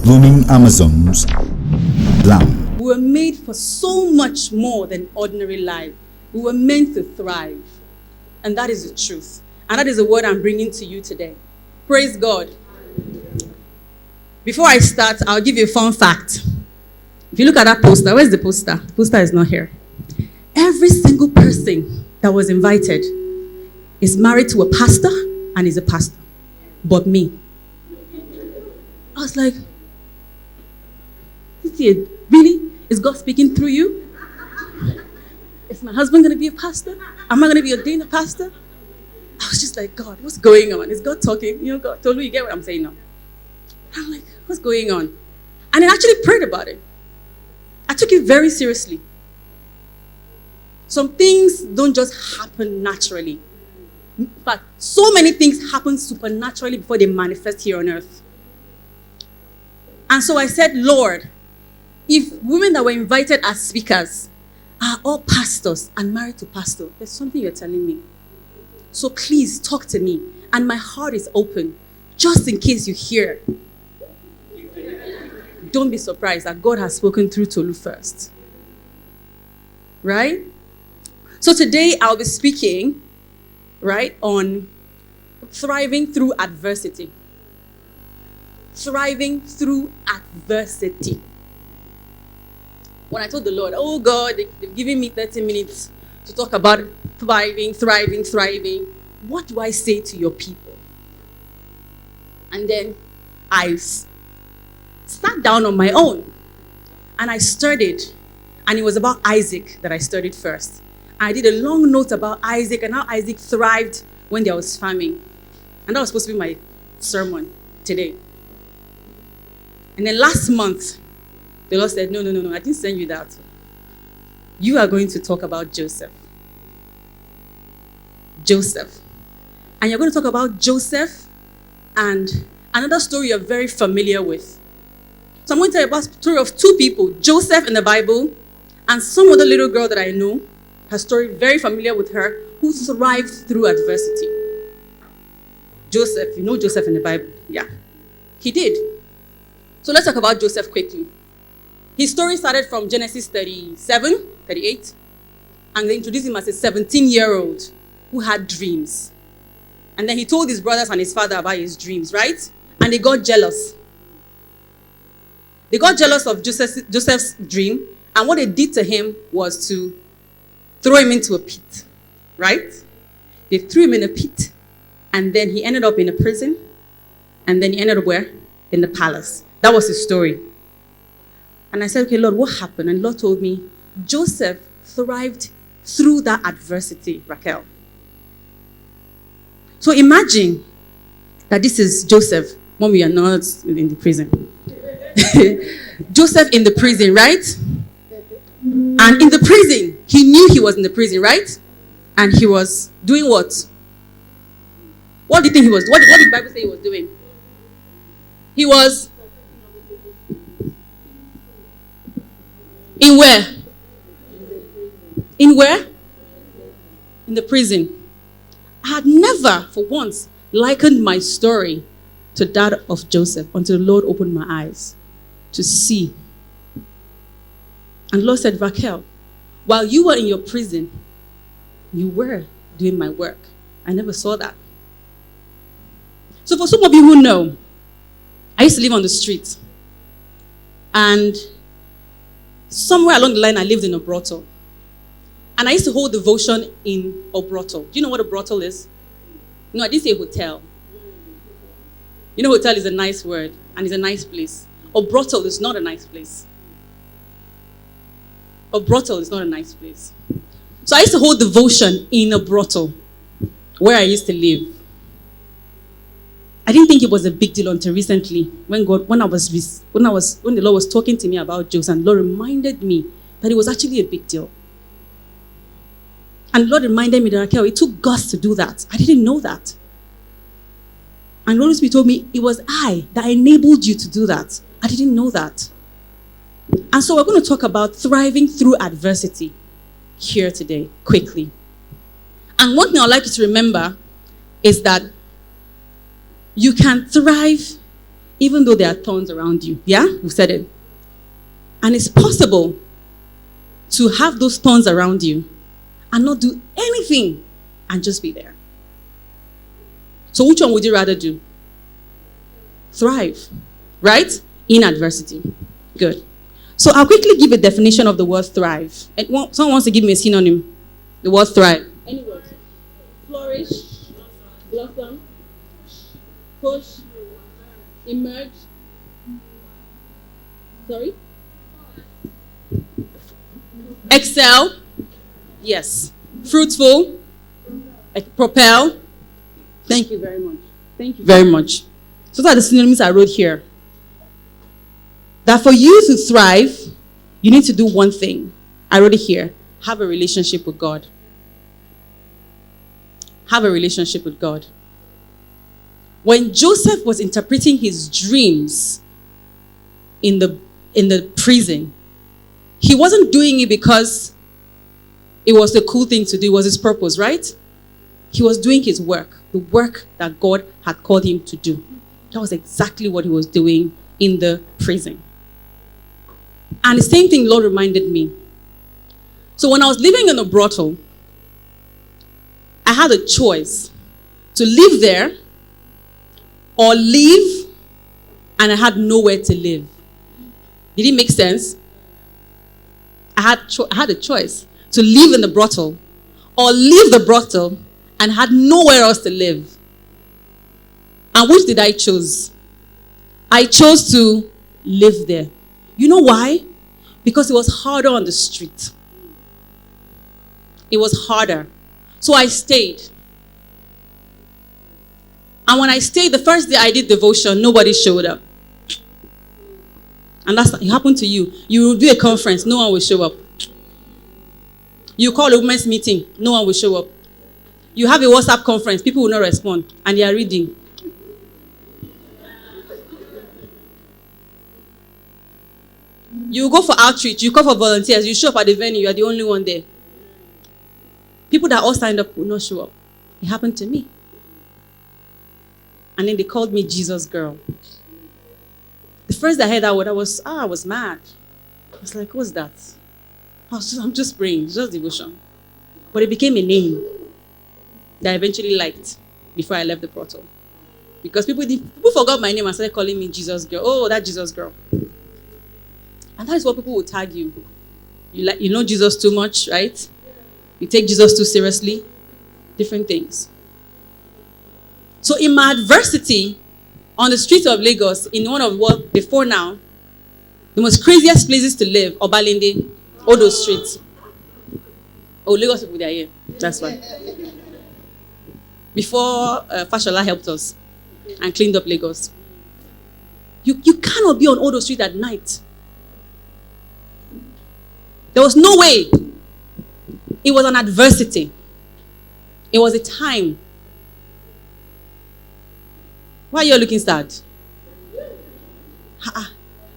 Blooming Amazons, Blam. We were made for so much more than ordinary life. We were meant to thrive. And that is the truth. And that is the word I'm bringing to you today. Praise God. Before I start, I'll give you a fun fact. If you look at that poster, where's the poster? The poster is not here. Every single person that was invited is married to a pastor and is a pastor. But me. I was like, really? Is God speaking through you? Is my husband going to be a pastor? Am I going to be ordained a pastor? I was just like, God, what's going on? Is God talking? You know, God, Tolu, you get what I'm saying now? I'm like, what's going on? And I actually prayed about it. I took it very seriously. Some things don't just happen naturally. But so many things happen supernaturally before they manifest here on earth. And so I said, Lord, if women that were invited as speakers are all pastors and married to pastor, there's something you're telling me. So please talk to me. And my heart is open, just in case you hear. Don't be surprised that God has spoken through Tolu first. Right? So today I'll be speaking, right, on thriving through adversity. Thriving through adversity. When I told the Lord, oh God, they've given me 30 minutes to talk about thriving. What do I say to your people? And then I sat down on my own and I studied. And it was about Isaac that I studied first. I did a long note about Isaac and how Isaac thrived when there was famine. And that was supposed to be my sermon today. And then last month, the Lord said, no, I didn't send you that. You are going to talk about Joseph. And you're going to talk about Joseph and another story you're very familiar with. So I'm going to tell you about the story of two people, Joseph in the Bible, and some other little girl that I know, her story, very familiar with her, who thrived through adversity. Joseph, you know Joseph in the Bible? Yeah, he did. So let's talk about Joseph quickly. His story started from Genesis 37, 38, and they introduced him as a 17-year-old who had dreams. And then he told his brothers and his father about his dreams, right? And they got jealous. They got jealous of Joseph's dream, and what they did to him was to throw him into a pit, right? They threw him in a pit, and then he ended up in a prison, and then he ended up where? In the palace. That was his story. And I said, okay, Lord, what happened? And Lord told me, Joseph thrived through that adversity, Raquel. So imagine that this is Joseph when we are not in the prison. Joseph in the prison, right? And in the prison, he knew he was in the prison, right? And he was doing what? What do you think he was? What did the Bible say he was doing? He was in where? In where? In the prison. I had never, for once, likened my story to that of Joseph until the Lord opened my eyes to see. And the Lord said, Raquel, while you were in your prison, you were doing my work. I never saw that. So for some of you who know, I used to live on the street. And somewhere along the line, I lived in a brothel. And I used to hold devotion in a brothel. Do you know what a brothel is? No, I didn't say hotel. You know, hotel is a nice word, and it's a nice place. A brothel is not a nice place. A brothel is not a nice place. So I used to hold devotion in a brothel where I used to live. I didn't think it was a big deal until recently when the Lord was talking to me about Joseph, and the Lord reminded me that it was actually a big deal. And the Lord reminded me that, Raquel, it took guts to do that. I didn't know that. And the Holy Spirit told me, it was I that enabled you to do that. I didn't know that. And so we're going to talk about thriving through adversity here today, quickly. And one thing I'd like you to remember is that you can thrive even though there are thorns around you. Yeah, we said it. And it's possible to have those thorns around you and not do anything and just be there. So which one would you rather do? Thrive, right? In adversity. Good. So I'll quickly give a definition of the word thrive. And someone wants to give me a synonym. The word thrive. Any word. Flourish, blossom, push, emerge. Sorry? Excel. Yes. Fruitful. Propel. Thank you very much. Thank you very much. So those are the synonyms I wrote here. That for you to thrive, you need to do one thing. I wrote it here. Have a relationship with God. Have a relationship with God. When Joseph was interpreting his dreams in the prison, he wasn't doing it because it was the cool thing to do. It was his purpose, right? He was doing his work, the work that God had called him to do. That was exactly what he was doing in the prison. And the same thing Lord reminded me. So when I was living in a brothel, I had a choice to live there or leave, and I had nowhere to live. Did it make sense? I had a choice to live in the brothel or leave the brothel and had nowhere else to live. And which did I choose? I chose to live there. You know why? Because it was harder on the street. It was harder. So I stayed. And when I stayed, the first day I did devotion, nobody showed up. And it happened to you. You will do a conference, no one will show up. You call a women's meeting, no one will show up. You have a WhatsApp conference, people will not respond, and they are reading. You go for outreach, you call for volunteers, you show up at the venue, you are the only one there. People that all signed up will not show up. It happened to me. And then they called me Jesus girl. The first I heard that word, I was mad. I was like, what's that? I'm just praying, it's just devotion. But it became a name that I eventually liked before I left the portal. Because people forgot my name and started calling me Jesus girl. Oh, that Jesus girl. And that is what people will tag you. You know Jesus too much, right? You take Jesus too seriously. Different things. So in my adversity, on the streets of Lagos, in one of what before now, the most craziest places to live, Obalende, all those streets. Oh, Lagos people, they are here. That's why. Before Fashola helped us and cleaned up Lagos. You cannot be on all those streets at night. There was no way. It was an adversity. It was a time. Why are you looking sad?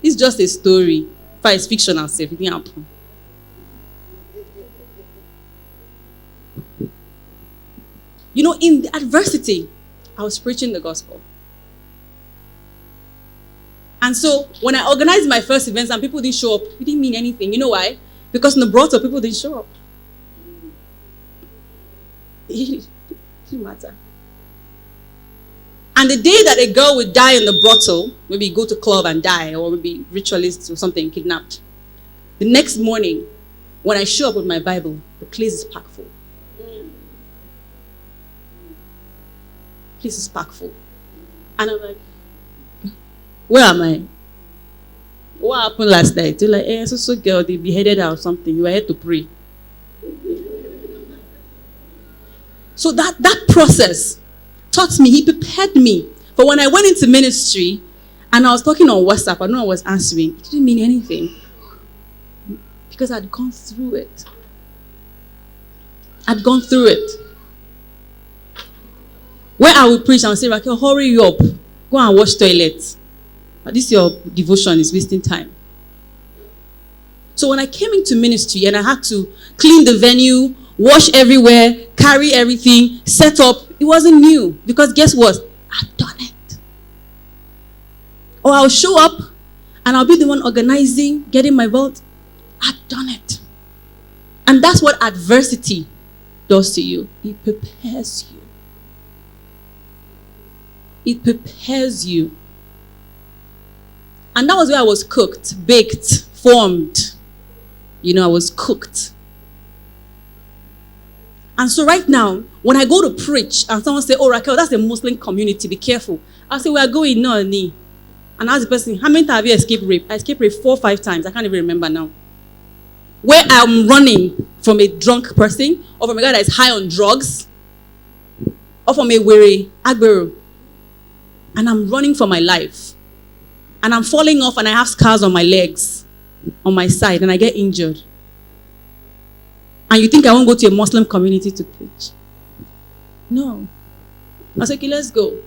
It's just a story. If it's fictional, it didn't happen. You know, in the adversity, I was preaching the gospel. And so, when I organized my first events and people didn't show up, it didn't mean anything. You know why? Because in the brothel, people didn't show up. It didn't matter. And the day that a girl would die in the brothel, maybe go to club and die, or maybe ritualist or something, kidnapped. The next morning, when I show up with my Bible, the place is packed full. Place is packed full. And I'm like, where am I? What happened last night? They're like, so girl, they beheaded her or something. You were here to pray. So that process taught me, he prepared me. But when I went into ministry and I was talking on WhatsApp, I know I was answering, it didn't mean anything. Because I'd gone through it. I'd gone through it. Where I would preach, I would say, Raquel, hurry up. Go and wash toilets. This your devotion is wasting time. So when I came into ministry and I had to clean the venue, wash everywhere, carry everything, set up, it wasn't new. Because guess what? I've done it. Or I'll show up and I'll be the one organizing, getting my vote. I've done it. And that's what adversity does to you. It prepares you. It prepares you. And that was where I was cooked, baked, formed. I was cooked. And so right now, when I go to preach and someone say, oh, Raquel, that's a Muslim community, be careful. I'll say, we are going, no, ni. And ask the person, how many times have you escaped rape? I escaped rape 4 or 5 times. I can't even remember now. Where I'm running from a drunk person, or from a guy that is high on drugs, or from a weary agbero. And I'm running for my life. And I'm falling off and I have scars on my legs, on my side, and I get injured. And you think I won't go to a Muslim community to preach? No. I said, okay, let's go.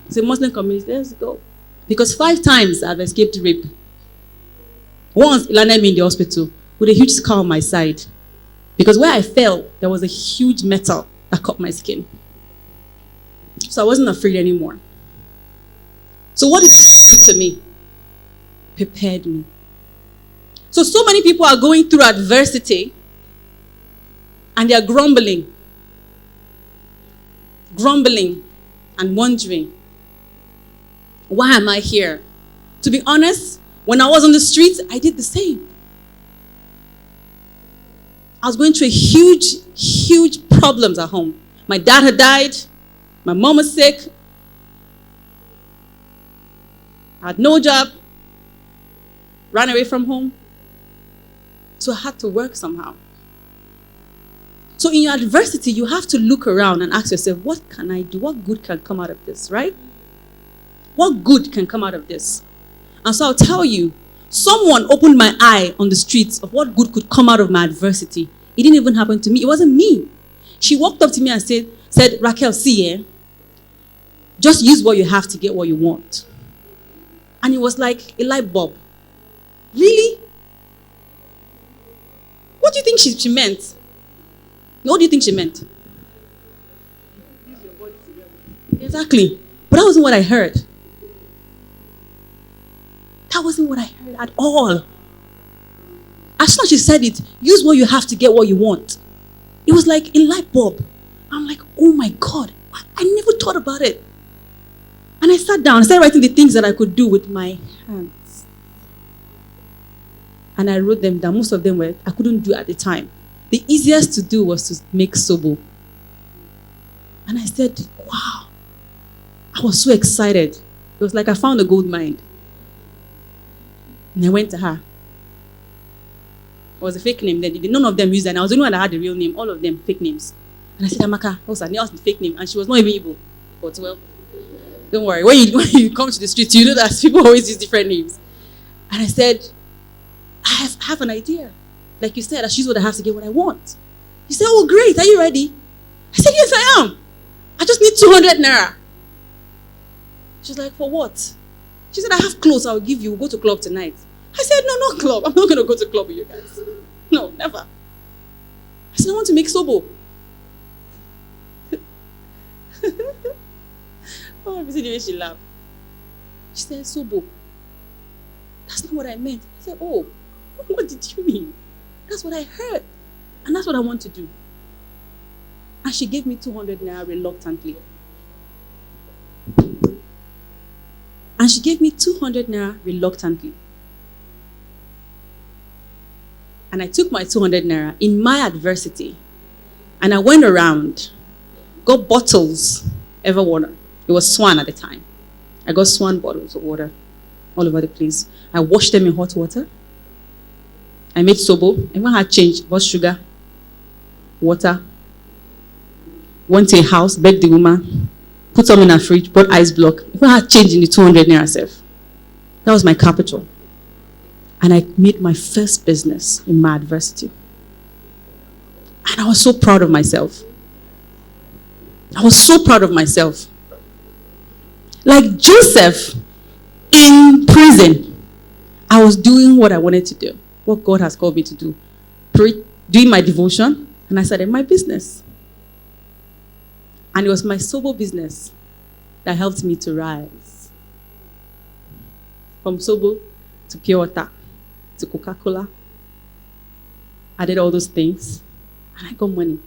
It's a Muslim community, let's go. Because 5 times I've escaped rape. Once, it landed me in the hospital with a huge scar on my side. Because where I fell, there was a huge metal that cut my skin. So I wasn't afraid anymore. So what did it do to me? Prepared me. So many people are going through adversity and they are grumbling and wondering, why am I here? To be honest, when I was on the streets, I did the same. I was going through huge problems at home. My dad had died. My mom was sick. I had no job. Ran away from home. So I had to work somehow. So in your adversity, you have to look around and ask yourself, what can I do? What good can come out of this, right? What good can come out of this? And so I'll tell you, someone opened my eye on the streets of what good could come out of my adversity. It didn't even happen to me. It wasn't me. She walked up to me and said, Raquel, see, just use what you have to get what you want. And it was like a light bulb. Really? What do you think she meant? What do you think she meant? Use your body together. Exactly. But that wasn't what I heard. That wasn't what I heard at all. As soon as she said it, use what you have to get what you want. It was like a light bulb. I'm like, oh my God, I never thought about it. And I sat down and started writing the things that I could do with my hands. And I wrote them down. Most of them I couldn't do at the time. The easiest to do was to make sobo. And I said, wow. I was so excited. It was like I found a gold mine. And I went to her. It was a fake name. None of them used it. And I was the only one that had a real name. All of them fake names. And I said, Amaka, what's her name? That was the fake name. And she was not even Igbo. But well, don't worry. When you come to the street, you know that people always use different names. And I said, I have an idea. Like you said, I choose what I have to get what I want. He said, oh, great. Are you ready? I said, yes, I am. I just need 200 naira. She's like, for what? She said, I have clothes I'll give you. We'll go to club tonight. I said, no, not club. I'm not going to go to club with you guys. No, never. I said, I want to make sobo. Oh, I see the way she laughed. She said, sobo. That's not what I meant. I said, oh, what did you mean? That's what I heard. And that's what I want to do. And she gave me 200 naira reluctantly. And she gave me 200 naira reluctantly. And I took my 200 naira in my adversity. And I went around, got bottles, ever water. It was Swan at the time. I got Swan bottles of water all over the place. I washed them in hot water. I made sobo. Everyone had change. Bought sugar, water. Went to a house, begged the woman, put some in her fridge, bought ice block. Everyone had change in the 200 naira self. That was my capital. And I made my first business in my adversity. And I was so proud of myself. I was so proud of myself. Like Joseph in prison, I was doing what I wanted to do, what God has called me to do. Doing my devotion, and I started my business. And it was my sober business that helped me to rise. From Sobo to Pure Water to Coca-Cola. I did all those things and I got money.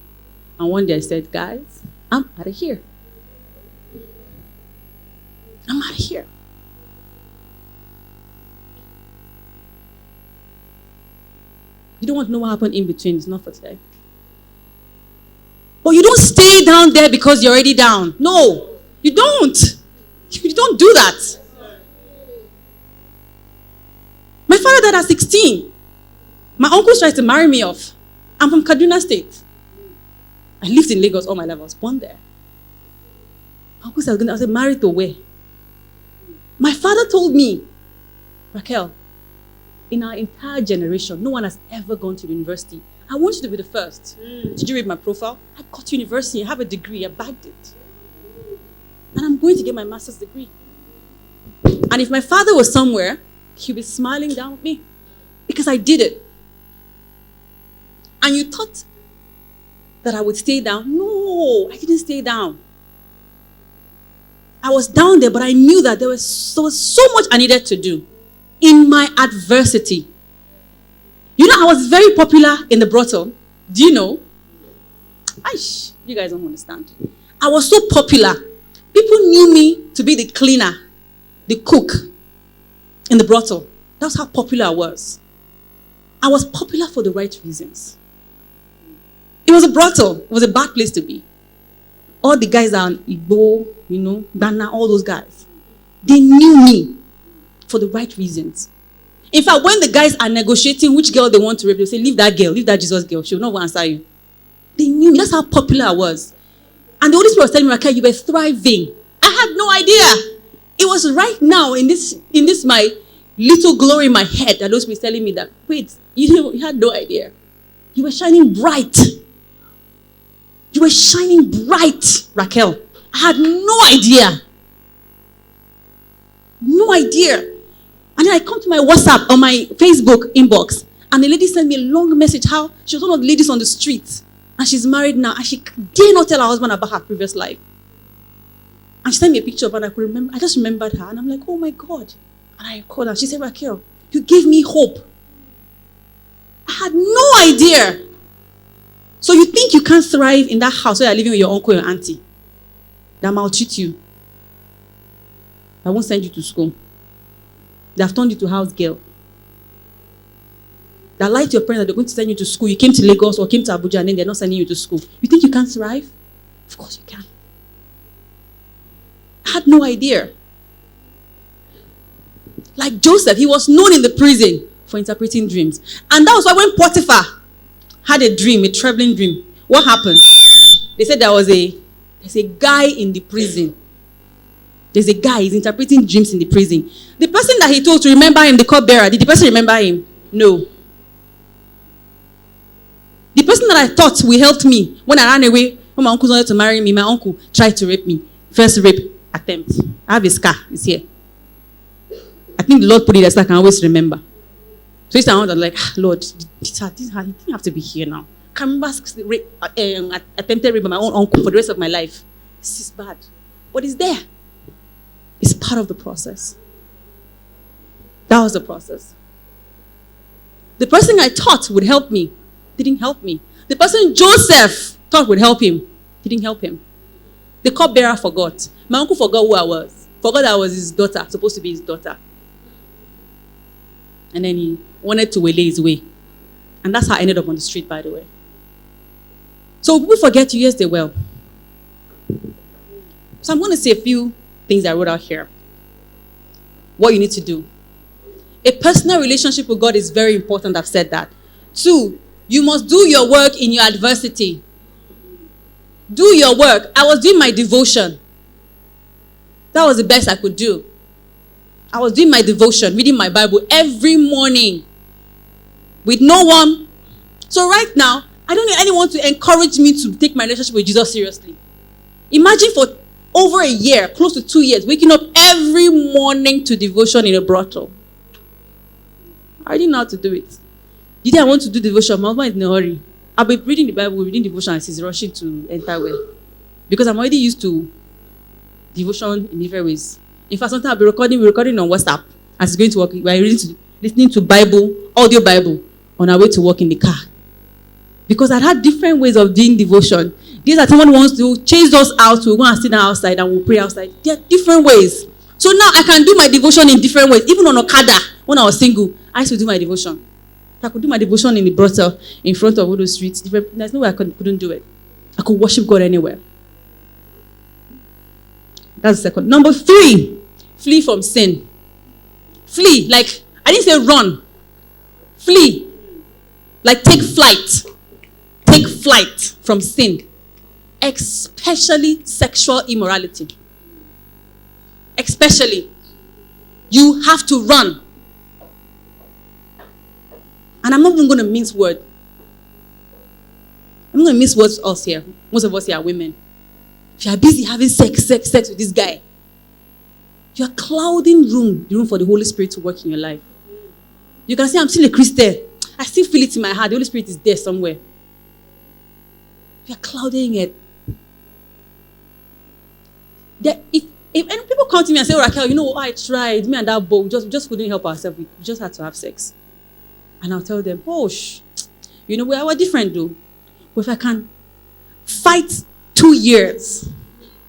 And one day I said, guys, I'm out of here. I'm out of here. You don't want to know what happened in between. It's not for today. But you don't stay down there because you're already down. No, you don't. You don't do that. My father died at 16. My uncles tried to marry me off. I'm from Kaduna State. I lived in Lagos all my life. I was born there. My uncle said, I said, married to where? My father told me, Raquel, in our entire generation, no one has ever gone to university. I want you to be the first. Did you read my profile? I got to university. I have a degree. I bagged it. And I'm going to get my master's degree. And if my father was somewhere, he'd be smiling down at me because I did it. And you thought that I would stay down? No, I didn't stay down. I was down there, but I knew that there was so much I needed to do in my adversity. You know, I was very popular in the brothel. Do you know? Aish, you guys don't understand. I was so popular. People knew me to be the cleaner, the cook in the brothel. That's how popular I was. I was popular for the right reasons. It was a brothel. It was a bad place to be. All the guys are Igbo, you know, Dana, all those guys. They knew me for the right reasons. In fact, when the guys are negotiating which girl they want to rape, they say, leave that girl, leave that Jesus girl. She will not answer you. They knew me. That's how popular I was. And the Holy Spirit was telling me, Raquel, you were thriving. I had no idea. It was right now in this my little glory in my head that the Holy Spirit was telling me that, wait, you had no idea. You were shining bright. You were shining bright, Raquel. I had no idea. No idea. And then I come to my WhatsApp or my Facebook inbox, and the lady sent me a long message how she was one of the ladies on the street, and she's married now, and she dare not tell her husband about her previous life. And she sent me a picture of her, and I could remember. I just remembered her, and I'm like, oh my God. And I called her. She said, Raquel, you gave me hope. I had no idea. So you think you can't thrive in that house where you're living with your uncle and your auntie? That maltreat you. I won't send you to school. They have turned you to house girl. That lied to your parents that they're going to send you to school. You came to Lagos or came to Abuja and then they're not sending you to school. You think you can't thrive? Of course you can. I had no idea. Like Joseph, he was known in the prison for interpreting dreams. And that was why when Potiphar had a dream, a troubling dream, what happened? They said there's a guy in the prison. There's a guy, he's interpreting dreams in the prison. The person that he told to remember him, the cupbearer, did the person remember him? No. The person that I thought will help me when I ran away, when my uncle wanted to marry me, my uncle tried to rape me. First rape attempt. I have a scar, it's here. I think the Lord put it there so I can always remember. So each time I was like, Lord, this didn't have to be here now. I can't remember attempted rape by my own uncle for the rest of my life. This is bad. But it's there. It's part of the process. That was the process. The person I thought would help me didn't help me. The person Joseph thought would help him didn't help him. The cupbearer forgot. My uncle forgot who I was. Forgot that I was his daughter, supposed to be his daughter. And then he wanted to waylay his way. And that's how I ended up on the street, by the way. So people forget you, yes, they will. So I'm going to say a few things I wrote out here. What you need to do. A personal relationship with God is very important. I've said that. 2, you must do your work in your adversity. Do your work. I was doing my devotion. That was the best I could do. I was doing my devotion, reading my Bible every morning with no one. So right now, I don't need anyone to encourage me to take my relationship with Jesus seriously. Imagine for over a year, close to 2 years, waking up every morning to devotion in a brothel. I didn't know how to do it. The day I want to do devotion, my husband is in a hurry. I'll be reading the Bible, reading devotion, and he's rushing to enter well. Because I'm already used to devotion in different ways. In fact, sometimes I'll be recording on WhatsApp. As he's going to work, we are listening to Bible, audio Bible, on our way to work in the car. Because I had different ways of doing devotion. These are someone wants to chase us out, we'll go and sit down outside and we'll pray outside. There are different ways. So now I can do my devotion in different ways. Even on Okada, when I was single, I used to do my devotion. I could do my devotion in the brothel, in front of all those streets. There's no way I couldn't do it. I could worship God anywhere. That's the second. Number 3, flee from sin. Flee. Like, I didn't say run. Flee. Like, take flight. Take flight from sin. Especially sexual immorality. Especially. You have to run. And I'm not even going to mince words. I'm not going to mince words us here. Most of us here are women. If you are busy having sex with this guy, you are clouding the room for the Holy Spirit to work in your life. You can say, I'm still a Christian. I still feel it in my heart. The Holy Spirit is there somewhere. You are clouding it. If any people come to me and say, oh, Raquel, you know what, I tried. Me and that boy, we just couldn't help ourselves. We just had to have sex. And I'll tell them, you know, we are different though. But if I can fight 2 years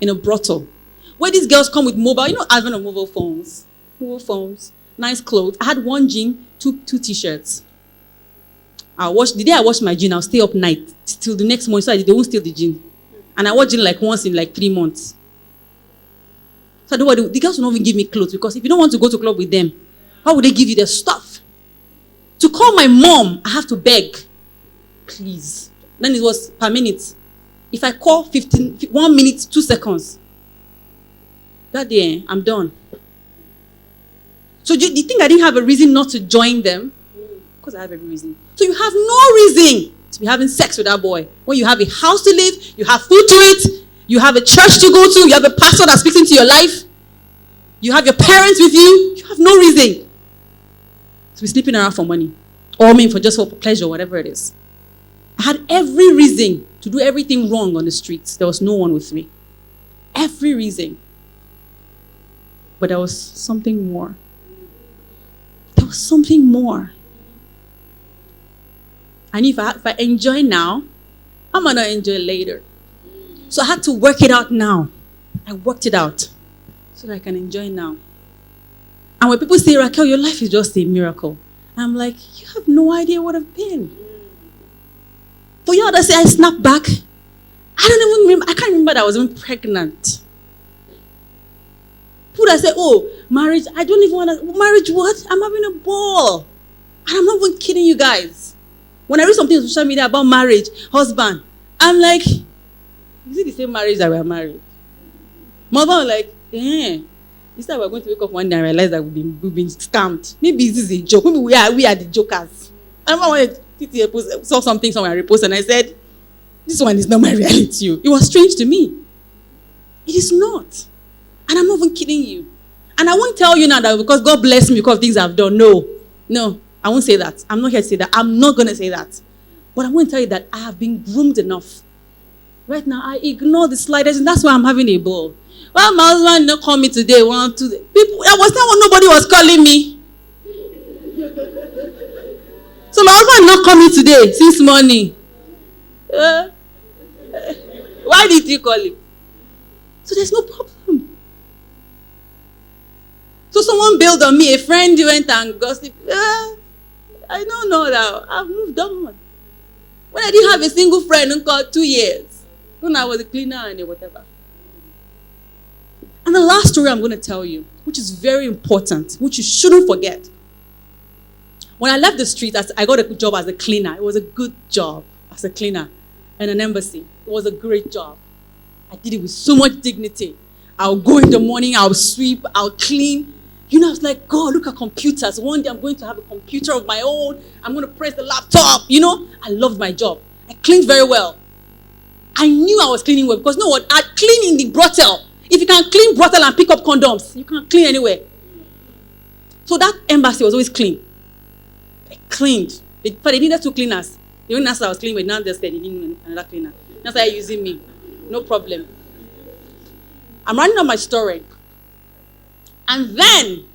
in a brothel, where these girls come with mobile, you know, advent of mobile phones, nice clothes. I had 1 jean, two t-shirts. The day I wash my jean, I'll stay up night till the next morning so they won't steal the jean. And I wash jean like once in like 3 months. So I do what the girls will not even give me clothes, because if you don't want to go to club with them, how would they give you their stuff? To call my mom, I have to beg. Please. Then it was per minute. If I call 1 minute, 2 seconds, that day, I'm done. So do you think I didn't have a reason not to join them? Because I have every reason. So you have no reason to be having sex with that boy. When you have a house to live, you have food to eat, you have a church to go to, you have a pastor that speaks into your life, you have your parents with you, you have no reason to be sleeping around for money. Or for pleasure, whatever it is. I had every reason to do everything wrong on the streets. There was no one with me. Every reason. But there was something more. There was something more. And if I enjoy now, I'm going to enjoy later. So I had to work it out now. I worked it out so that I can enjoy now. And when people say, Raquel, your life is just a miracle, I'm like, you have no idea what I've been. For you to say I snapped back, I don't even remember. I can't remember that I was even pregnant. People that say, oh, marriage, I don't even want to. Marriage what? I'm having a ball. And I'm not even kidding you guys. When I read something on social media about marriage, husband, I'm like, is it the same marriage that we're married? Mother was like, instead we're going to wake up one day and realize that we've been scammed. Maybe this is a joke. Maybe we are the jokers. I remember when I saw something somewhere I reposted and I said, this one is not my reality. It was strange to me. It is not. And I'm not even kidding you. And I won't tell you now that because God bless me because things I've done. No, I won't say that. I'm not here to say that. I'm not going to say that. But I want to tell you that I have been groomed enough. Right now, I ignore the slightest, and that's why I'm having a ball. Well, my husband did not call me today. People, there was time when nobody was calling me. So my husband did not call me today since morning. Why did you call him? So there's no problem. So someone bailed on me. A friend went and gossiped. I don't know that. I've moved on. When I didn't have a single friend in 2 years. When I was a cleaner and whatever. And the last story I'm going to tell you, which is very important, which you shouldn't forget. When I left the street, I got a job as a cleaner. It was a good job as a cleaner in an embassy. It was a great job. I did it with so much dignity. I'll go in the morning, I'll sweep, I'll clean. You know, I was like, God, look at computers. One day I'm going to have a computer of my own. I'm going to press the laptop. You know, I loved my job. I cleaned very well. I knew I was cleaning well because you know what? I clean in the brothel. If you can clean brothel and pick up condoms, you can clean anywhere. So that embassy was always clean. I cleaned. But they needed 2 cleaners. The only nurse I was cleaning with, now they said they needed another cleaner. That's why they're using me. No problem. I'm running on my story. And then,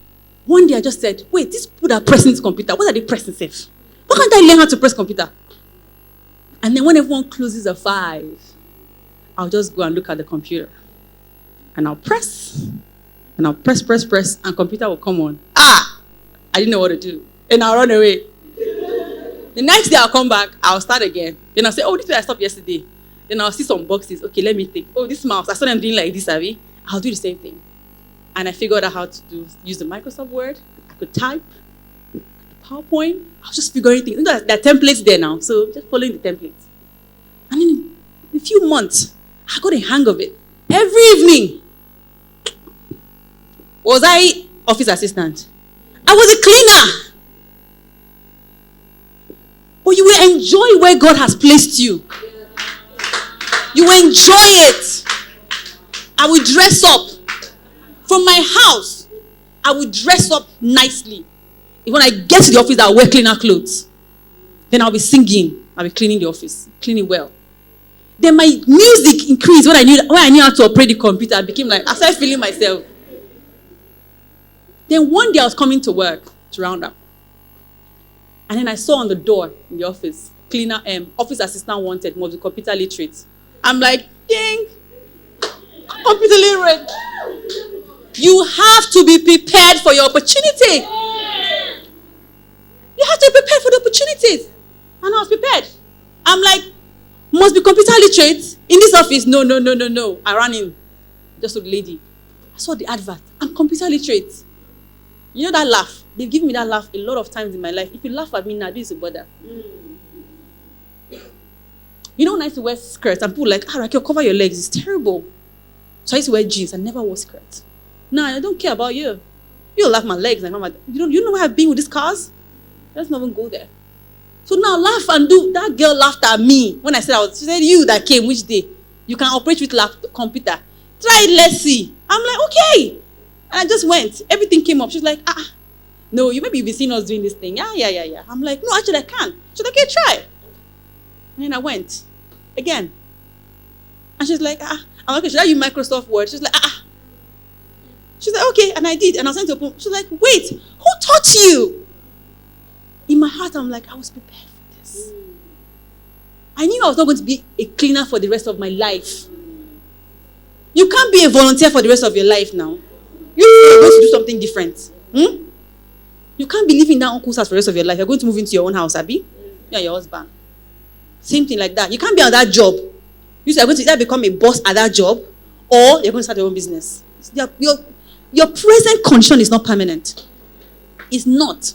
One day I just said, wait, these people that are pressing this computer, what are they pressing safe? Why can't I learn how to press computer? And then when everyone closes at 5, I'll just go and look at the computer. And I'll press. And I'll press, and computer will come on. I didn't know what to do. And I'll run away. The next day I'll come back, I'll start again. Then I'll say, oh, this way I stopped yesterday. Then I'll see some boxes. Okay, let me think. Oh, this mouse, I saw them doing like this, Abby. I'll do the same thing. And I figured out how to use the Microsoft Word. I could type. The PowerPoint. I was just figuring things. There are templates there now, so just following the templates. And in a few months, I got a hang of it. Every evening, was I office assistant? I was a cleaner. But you will enjoy where God has placed you. You will enjoy it. I will dress up. From my house, I will dress up nicely. When I get to the office, I'll wear cleaner clothes. Then I'll be singing. I'll be cleaning the office, cleaning well. Then my music increased when I knew how to operate the computer. I became like, I started feeling myself. Then one day I was coming to work to round up. And then I saw on the door in the office, office assistant wanted, must be computer literate. I'm like, ding, computer literate. You have to be prepared for your opportunity. You have to be prepared for the opportunities. And I was prepared. I'm like, must be computer literate in this office? No. I ran in. Just with the lady. I saw the advert. I'm computer literate. You know that laugh? They've given me that laugh a lot of times in my life. If you laugh at me now, this is a bother. You know when I used to wear skirts and people like, Raquel, cover your legs. It's terrible. So I used to wear jeans. I never wore skirts. No, I don't care about you. You laugh my legs. Like, Mama, you know where I've been with these cars? Let's not even go there. So now laugh and do. That girl laughed at me when I said she said, you that came, which day? You can operate with computer. Try it, let's see. I'm like, okay. And I just went. Everything came up. She's like, no, maybe you've been seeing us doing this thing. Yeah. I'm like, no, actually I can. She's like, okay, try. And then I went. Again. And she's like, I'm like, okay, should I use Microsoft Word? She's like, She's like, okay, and I did. And I was sent to open. She's like, wait, who taught you? In my heart, I'm like, I was prepared for this. I knew I was not going to be a cleaner for the rest of my life. You can't be a volunteer for the rest of your life now. You're going to do something different. You can't be living in that uncle's house for the rest of your life. You're going to move into your own house, Abby. You and your husband. Same thing like that. You can't be on that job. You're going to either become a boss at that job or you're going to start your own business. Your present condition is not permanent. It's not.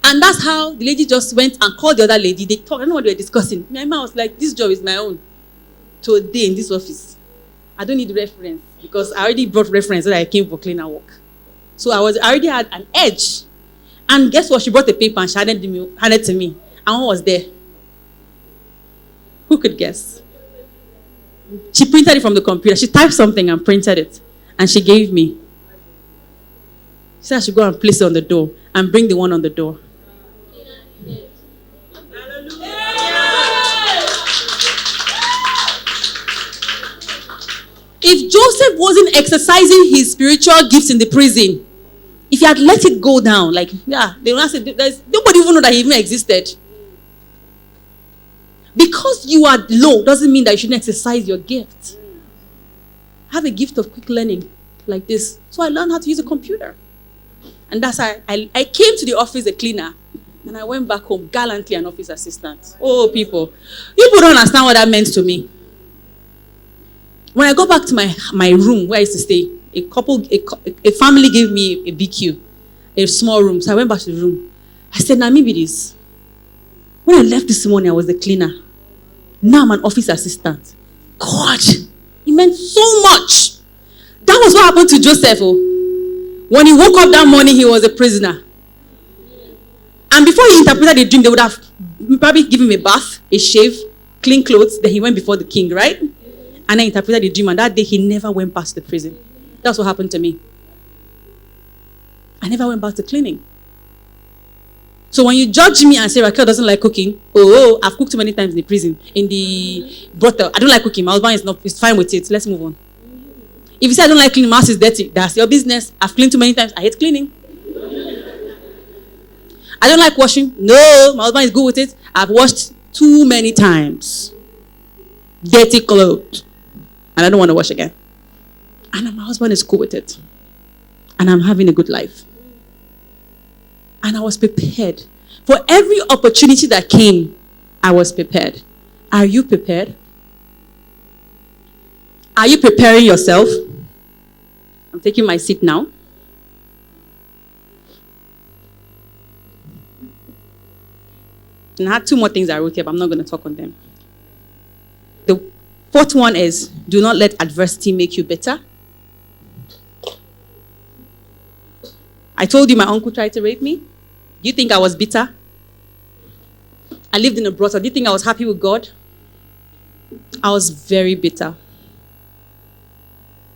And that's how the lady just went and called the other lady. They talked. I don't know what they were discussing. My mom was like, this job is my own. Today in this office. I don't need reference because I already brought reference that I came for cleaner work. So I already had an edge. And guess what? She brought the paper and she handed it to me. And what was there? Who could guess? She printed it from the computer. She typed something and printed it. And she gave me. She said I should go and place it on the door and bring the one on the door. If Joseph wasn't exercising his spiritual gifts in the prison, if he had let it go down, like, they would not say, nobody even know that he even existed. Because you are low doesn't mean that you shouldn't exercise your gift. I have a gift of quick learning like this. So I learned how to use a computer. And that's how I came to the office a cleaner. And I went back home gallantly an office assistant. Oh, people don't understand what that meant to me. When I got back to my room where I used to stay, a family gave me a BQ, a small room. So I went back to the room. I said, now maybe this. When I left this morning, I was the cleaner. Now I'm an office assistant. God, it meant so much. That was what happened to Joseph. When he woke up that morning, he was a prisoner. And before he interpreted the dream, they would have probably given him a bath, a shave, clean clothes. Then he went before the king, right? And I interpreted the dream. And that day, he never went past the prison. That's what happened to me. I never went back to cleaning. So when you judge me and say Raquel doesn't like cooking, I've cooked too many times in the prison, in the brothel. I don't like cooking. My husband is fine with it. Let's move on. If you say I don't like cleaning, my house is dirty, that's your business. I've cleaned too many times. I hate cleaning. I don't like washing. No, my husband is good with it. I've washed too many times. Dirty clothes. And I don't want to wash again. And my husband is cool with it. And I'm having a good life. And I was prepared. For every opportunity that came, I was prepared. Are you prepared? Are you preparing yourself? I'm taking my seat now. And I had two more things I wrote here, but I'm not going to talk on them. The fourth one is, do not let adversity make you bitter. I told you my uncle tried to rape me. Do you think I was bitter? I lived in a brothel. Do you think I was happy with God? I was very bitter.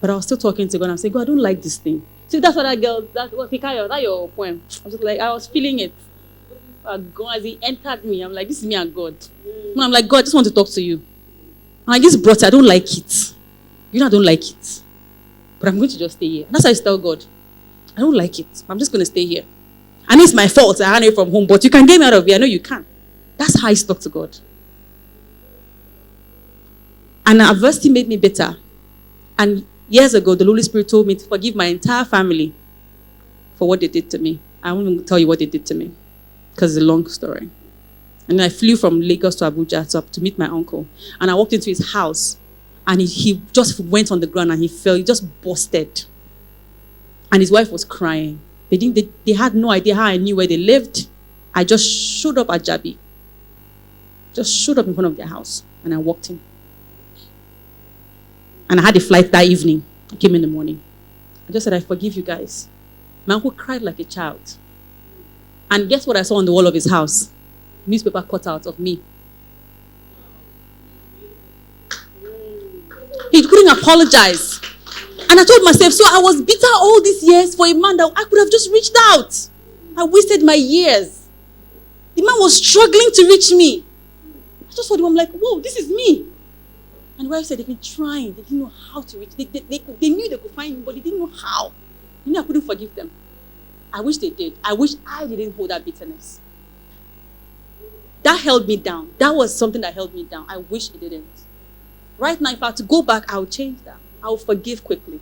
But I was still talking to God and I'm saying, God, I don't like this thing. See, that's what that girl, that's your poem. I was just like, I was feeling it. God, as he entered me, I'm like, this is me and God. And I'm like, God, I just want to talk to you. I'm like, this brothel, I don't like it. You know, I don't like it. But I'm going to just stay here. And that's how I tell God, I don't like it. I'm just going to stay here. And it's my fault. I ran away from home. But you can get me out of here. I know you can. That's how I stuck to God. And adversity made me bitter. And years ago, the Holy Spirit told me to forgive my entire family for what they did to me. I won't even tell you what they did to me because it's a long story. And then I flew from Lagos to Abuja to meet my uncle. And I walked into his house and he just went on the ground and he fell. He just busted. And his wife was crying. They had no idea how I knew where they lived. I just showed up at Jabi. Just showed up in front of their house. And I walked in. And I had a flight that evening. I came in the morning. I just said, I forgive you guys. My uncle cried like a child. And guess what I saw on the wall of his house? Newspaper cutout of me. He couldn't apologize. And I told myself, so I was bitter all these years for a man that I could have just reached out. I wasted my years. The man was struggling to reach me. I just told him, I'm like, whoa, this is me. And the wife said they've been trying. They didn't know how to reach. They knew they could find me, but they didn't know how. You know, I couldn't forgive them. I wish they did. I wish I didn't hold that bitterness. That held me down. That was something that held me down. I wish it didn't. Right now, if I had to go back, I would change that. I will forgive quickly.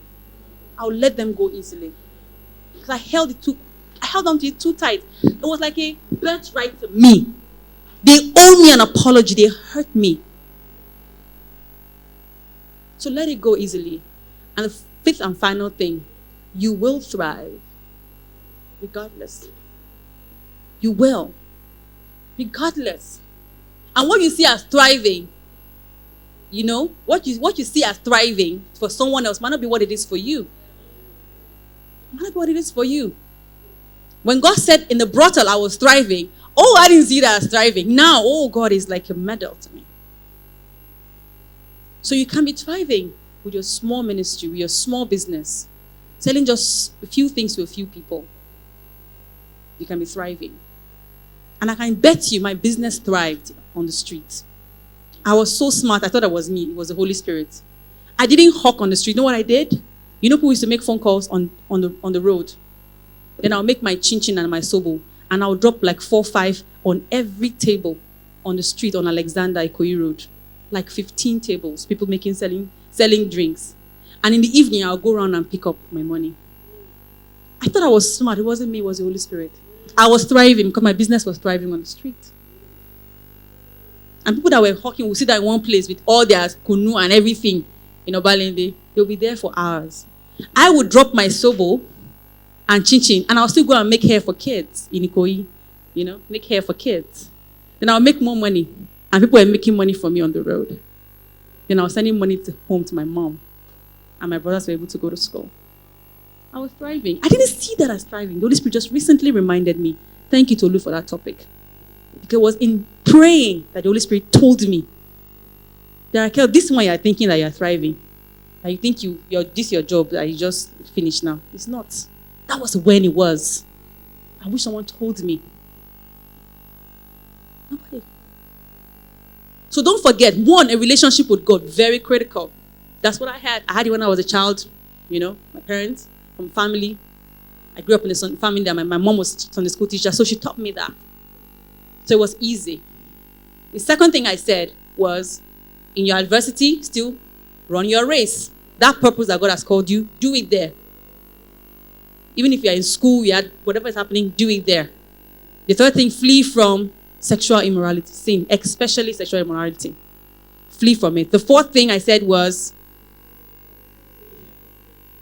I will let them go easily. Because I held on to it too tight. It was like a birthright to me. They owe me an apology. They hurt me. So let it go easily. And the fifth and final thing, you will thrive regardless. You will. Regardless. And what you see as thriving, you know, what you see as thriving for someone else might not be what it is for you. It might not be what it is for you. When God said in the brothel I was thriving, I didn't see that as thriving. Now, God is like a medal to me. So you can be thriving with your small ministry, with your small business, selling just a few things to a few people. You can be thriving. And I can bet you my business thrived on the street. I was so smart. I thought it was me. It was the Holy Spirit. I didn't hawk on the street. You know what I did? You know who used to make phone calls on the road? Then I'll make my chin-chin and my sobo. And I'll drop like 4 or 5 on every table on the street on Alexander Ikoyi Road. Like 15 tables. People selling drinks. And in the evening, I'll go around and pick up my money. I thought I was smart. It wasn't me. It was the Holy Spirit. I was thriving because my business was thriving on the street. And people that were hawking will sit there in one place with all their kunu and everything in Obalende. They'll be there for hours. I would drop my sobo and chin-chin, and I'll still go and make hair for kids in Ikoyi. You know, make hair for kids. Then I'll make more money. And people were making money for me on the road. Then I was sending money home to my mom. And my brothers were able to go to school. I was thriving. I didn't see that as thriving. The Holy Spirit just recently reminded me. Thank you, Tolu, for that topic. Because it was in praying that the Holy Spirit told me that, Raquel, this one you're thinking that you're thriving. That you think this is your job, that you just finished now. It's not. That was when it was. I wish someone told me. Nobody. So don't forget, one, a relationship with God, very critical. That's what I had. I had it when I was a child, you know, my parents, from family. I grew up in a family that my mom was a Sunday school teacher, so she taught me that. So it was easy. The second thing I said was, in your adversity, still run your race. That purpose that God has called you, do it there. Even if you're in school, whatever is happening, do it there. The third thing, flee from sexual immorality, sin, especially sexual immorality. Flee from it. The fourth thing I said was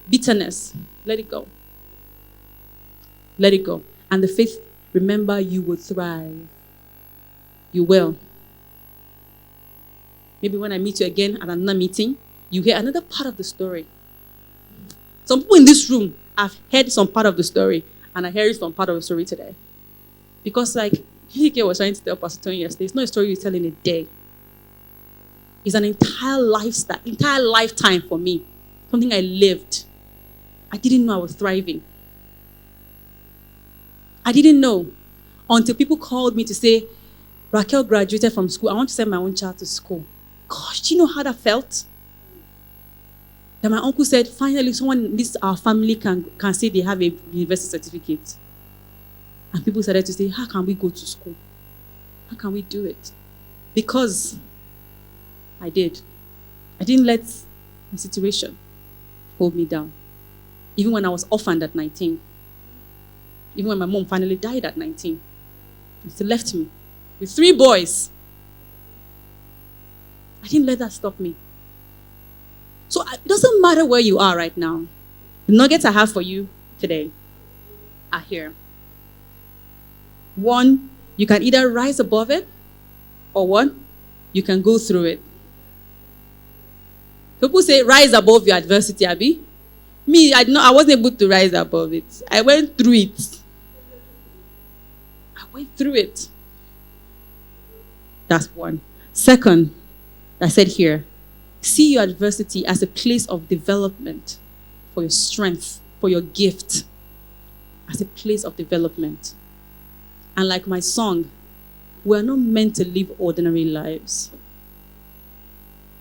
bitterness. Let it go. Let it go. And the fifth, remember you will thrive. You will. Maybe when I meet you again at another meeting, you hear another part of the story. Some people in this room have heard some part of the story, and I heard some part of the story today. Because like Hike was trying to tell Pastor Tony yesterday, it's not a story you tell in a day. It's an entire lifestyle, entire lifetime for me. Something I lived. I didn't know I was thriving. I didn't know until people called me to say, Raquel graduated from school. I want to send my own child to school. Gosh, do you know how that felt? That my uncle said, finally, someone in our family can say they have a university certificate. And people started to say, how can we go to school? How can we do it? Because I did. I didn't let my situation hold me down. Even when I was orphaned at 19. Even when my mom finally died at 19. It still left me with 3 boys. I didn't let that stop me. So it doesn't matter where you are right now. The nuggets I have for you today are here. 1, you can either rise above it, or 1, you can go through it. People say rise above your adversity, Abby. Me, I wasn't able to rise above it. I went through it. I went through it. That's 1. Second, I said here, see your adversity as a place of development for your strength, for your gift, as a place of development. And like my song, we are not meant to live ordinary lives.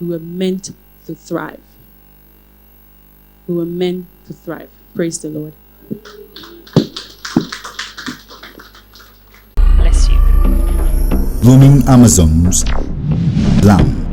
We were meant to thrive. We were meant to thrive. Praise the Lord. Bless you. Roaming Amazons, Lamb.